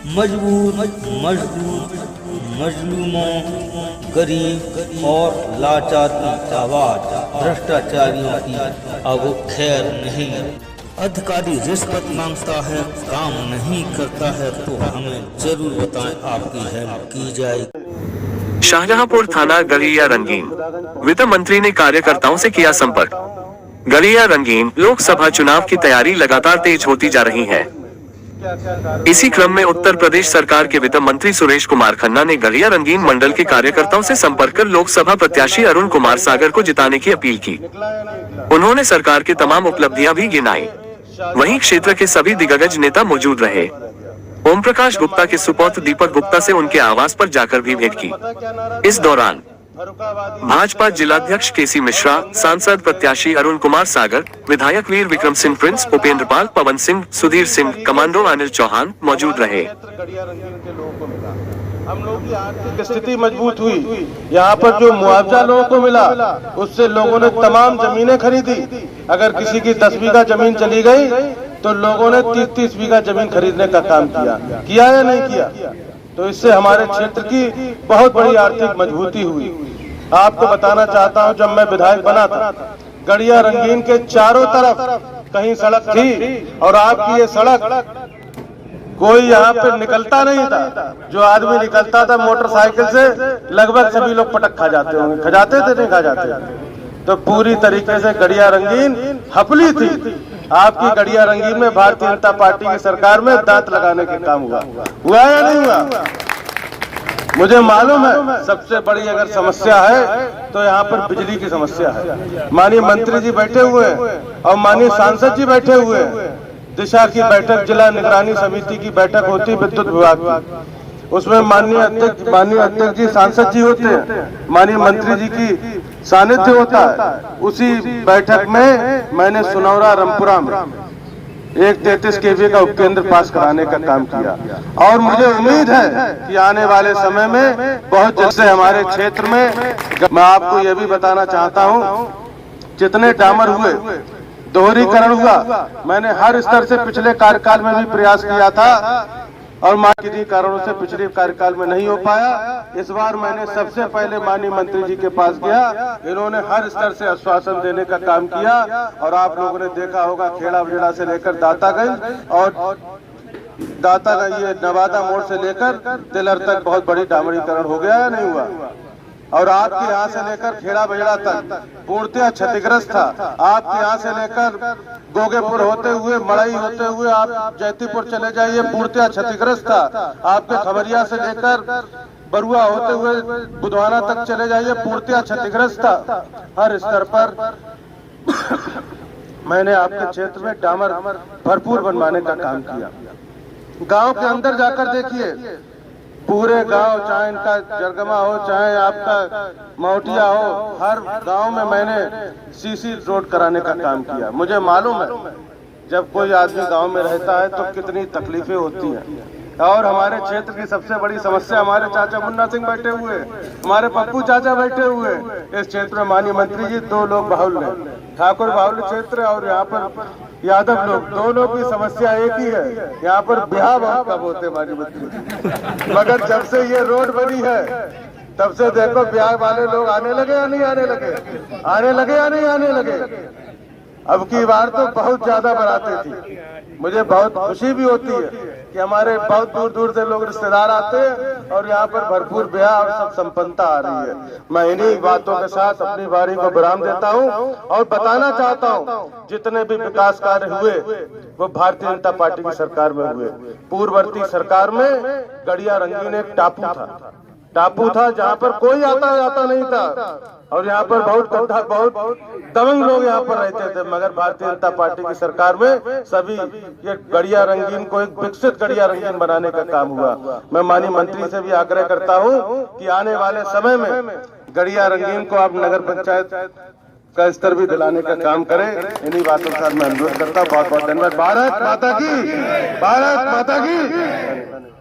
मजबूर, मजदूर, मजलूमों, गरीब और लाचार की आवाज भ्रष्टाचारियों की अब खैर नहीं। अधिकारी रिश्वत मांगता है, काम नहीं करता है तो हमें जरूर बताएं, आपकी हेल्प की जाएगी। शाहजहांपुर थाना गलिया रंगीन। वित्त मंत्री ने कार्यकर्ताओं से किया संपर्क। गलिया रंगीन लोकसभा चुनाव की तैयारी लगातार तेज होती जा रही है। इसी क्रम में उत्तर प्रदेश सरकार के वित्त मंत्री सुरेश कुमार खन्ना ने गलिया रंगीन मंडल के कार्यकर्ताओं से संपर्क कर लोकसभा प्रत्याशी अरुण कुमार सागर को जिताने की अपील की। उन्होंने सरकार की तमाम उपलब्धियां भी गिनाई। वहीं क्षेत्र के सभी दिग्गज नेता मौजूद रहे। ओम प्रकाश गुप्ता के सुपुत्र दीपक गुप्ता से उनके आवास पर जाकर भी भेंट की। इस दौरान भाजपा जिलाध्यक्ष केसी मिश्रा, सांसद प्रत्याशी अरुण कुमार सागर, विधायक वीर विक्रम सिंह प्रिंस, उपेंद्र पाल, पवन सिंह, सुधीर सिंह, कमांडो अनिल चौहान मौजूद रहे। हम लोगों की आर्थिक स्थिति मजबूत हुई। यहाँ पर जो मुआवजा लोगों को मिला उससे लोगों ने तमाम जमीनें खरीदी। अगर किसी की 10 बीघा जमीन चली गई तो लोगों ने 30-30 बीघा जमीन खरीदने का काम किया या नहीं किया। तो इससे हमारे क्षेत्र की बहुत बड़ी आर्थिक मजबूती हुई। आपको बताना चाहता हूं, जब मैं विधायक बना था, गड़िया रंगीन के चारों तरफ कहीं सड़क थी और आपकी ये सड़क कोई यहाँ पे निकलता नहीं था। जो आदमी निकलता था मोटरसाइकिल से लगभग सभी लोग पटक खा जाते होंगे। खजाते थे नहीं खा जाते। तो पूरी तरीके से गड़िया रंगीन हफली थी। आपकी गड़िया रंगीन में भारतीय जनता पार्टी की सरकार में दांत लगाने का काम हुआ या नहीं हुआ? मुझे मालूम है सबसे बड़ी अगर समस्या है तो यहाँ पर बिजली की समस्या है। माननीय मंत्री जी बैठे हुए हैं और माननीय सांसद जी बैठे हुए हैं। दिशा की बैठक, जिला निगरानी समिति की बैठक होती है विद्युत विभाग की। उसमें माननीय अध्यक्ष जी, सांसद जी होते हैं, माननीय मंत्री जी की सानिध्य होता है। उसी बैठक में मैंने सुनौरा रामपुरा में एक 33 kV का उपकेंद्र पास कराने का काम किया और मुझे उम्मीद है कि आने वाले समय में बहुत जल्द से हमारे क्षेत्र में, मैं आपको यह भी बताना चाहता हूं, जितने डामर हुए, दोहरीकरण हुआ, मैंने हर स्तर से पिछले कार्यकाल में भी प्रयास किया था और किन्हीं कारणों से पिछले कार्यकाल में नहीं हो पाया। इस बार मैंने सबसे पहले माननीय मंत्री जी के पास गया। इन्होंने हर स्तर से आश्वासन देने का काम किया और आप लोगों ने देखा होगा खेड़ा बजड़ा से लेकर दातागंज और ये नवादा मोड़ से लेकर तिलर तक बहुत बड़ी डामरीकरण हो गया या नहीं हुआ? और आपके यहाँ से लेकर खेड़ा बजड़ा तक पूर्णतः क्षतिग्रस्त था। आपके यहाँ से लेकर गोगेपुर होते हुए, मड़ई होते हुए आप जैतीपुर चले जाइए, पूर्णतः क्षतिग्रस्त था। आपके खबरिया से लेकर बरुआ होते हुए बुधवाना तक चले जाइए, पूर्णतः क्षतिग्रस्त था। हर स्तर पर मैंने आपके क्षेत्र में डामर भरपूर बनवाने का काम किया। गांव के अंदर जाकर देखिए, पूरे गांव, चाहे इनका जरगमा हो, चाहे आपका मौटिया हो, हर गांव में मैंने सीसी रोड कराने का काम किया। मुझे मालूम है जब कोई आदमी गांव में रहता है तो कितनी तकलीफें होती हैं। और हमारे क्षेत्र की सबसे बड़ी समस्या, हमारे चाचा मुन्ना सिंह बैठे हुए, हमारे पप्पू चाचा बैठे हुए। इस क्षेत्र में माननीय मंत्री जी 2 लोग बाहुल्य हैं, ठाकुर बाहुल्य क्षेत्र और यहाँ पर यादव लोग, दोनों की समस्या एक ही है। यहाँ पर ब्याह बहुत कम होते माननीय मंत्री, मगर जब से ये रोड बनी है तब से देखो ब्याह वाले लोग आने लगे या नहीं आने लगे? आने लगे या नहीं आने लगे? अब की बार तो बहुत ज्यादा बरातें थी। मुझे बहुत खुशी भी होती है कि हमारे बहुत दूर दूर से लोग रिश्तेदार आते हैं और यहाँ पर भरपूर ब्याह और सब संपन्नता आ रही है। मैं इन्हीं बातों के साथ अपनी बारी को विराम देता हूँ और बताना चाहता हूँ, जितने भी विकास कार्य हुए वो भारतीय जनता पार्टी की सरकार में हुए। पूर्ववर्ती सरकार में गड़िया रंगीन एक टापू था जहाँ पर कोई आता जाता नहीं था और यहाँ पर बहुत दबंग लोग यहाँ पर रहते थे। मगर भारतीय जनता पार्टी की सरकार में सभी ये गड़िया रंगीन को एक विकसित गड़िया रंगीन बनाने का काम हुआ। मैं माननीय मंत्री से भी आग्रह करता हूँ कि आने वाले समय में गड़िया रंगीन को आप नगर पंचायत का स्तर भी दिलाने का काम करें। इन्हीं बातों के साथ मैं अनुरोध करता हूँ। बहुत बहुत धन्यवाद। भारत माता की, भारत माता की।